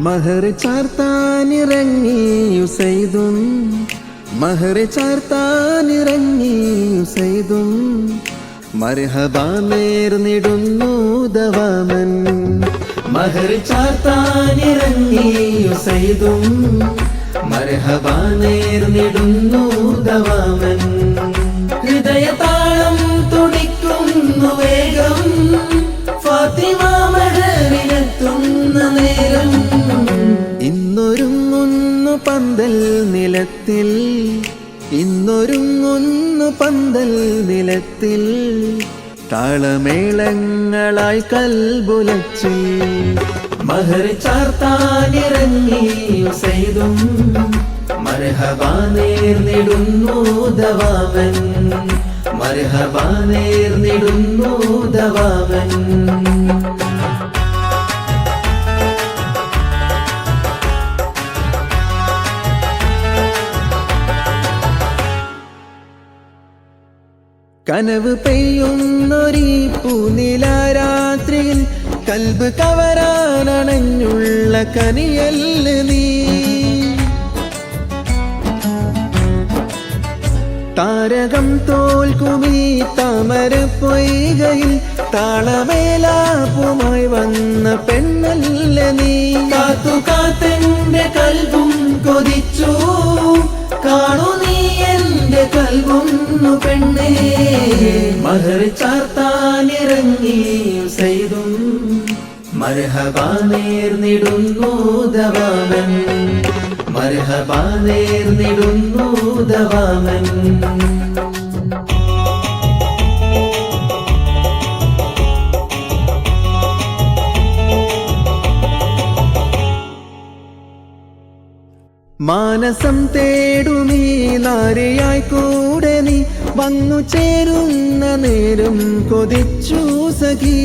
മഹർ ചാർത്താനിറങ്ങി യുസൈദും മഹർ ചാർത്താനിറങ്ങി യുസൈദും മർഹബ നേർന്നിടുന്നു ദവാമൻ മഹർ ചാർത്താനിറങ്ങി യുസൈദും മർഹബ നേർന്നിടുന്നു ദവാമൻ ഹൃദയതാളം തുടിക്കുന്നു വേഗം ഫാത്തിമ മഹറിനെത്തുന്ന നേരം ഇന്നൊരുങ്ങുന്നു പന്തൽ നിലത്തിൽ ഇന്നൊരുങ്ങുന്നു പന്തൽ നിലത്തിൽ താളമേളങ്ങളായി കൽബുലച്ചു മഹർ ചാർത്താനിറങ്ങി യുസൈദും മർഹബ നേർന്നിടുന്നു ദവാമൻ മർഹബ നേർന്നിടുന്നു ദവാമൻ കനവ് പെയ്യുന്നൊരീ പൂനിലാരാത്രിയിൽ കൽബ് കവരാനണഞ്ഞുള്ള കനിയല്ല നീ താരകം തോൽക്കുമീ താമര പൊയ്കയിൽ താളമേലാപ്പുമായി വന്ന പെണ്ണല്ല നീ കാത്തു കാത്തെന്റെ കൽബും കൊതിച്ചു കാണു നീ എന്റെ കൽബൊന്നു പെണ്ണേ മഹർ ചാർത്താനിറങ്ങി യുസൈദും മർഹബ നേർന്നിടുന്നു ദവാമൻ മർഹബ നേർന്നിടുന്നു ദവാമൻ മാനസം തേടുമീ നാരിയായി കൂടെ നീ വന്നു ചേരുന്ന നേരം കൊതിച്ചു സഖി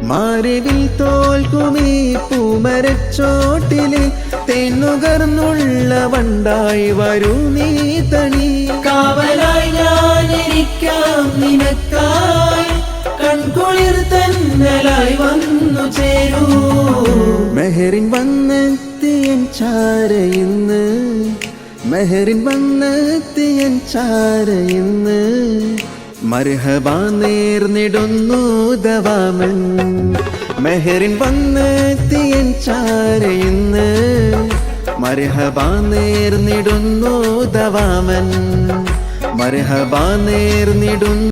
മാറിവിൽ തോൽക്കുമീ പൂമരച്ചോട്ടില് തേനുകർന്നുള്ള വണ്ടായി വരൂ നീ തണി കാവലായി ഞാനിരിക്കാം നിനക്കായി കൺകുളിർ തന്നലായി വന്നു ചേരൂ മെഹറിൻ വന്നെത്തിയൻ ചാരയിന്ന് മെഹറിൻ വന്നെത്തിയൻ ചാരയിന്ന് മർഹബ നേർന്നിടുന്നു ദവാമൻ മെഹറിൻ വന്നെത്തിയൻ ചാരയിന്ന് മർഹബ നേർന്നിടുന്നു ദവാമൻ മർഹബ നേർന്നിടുന്നു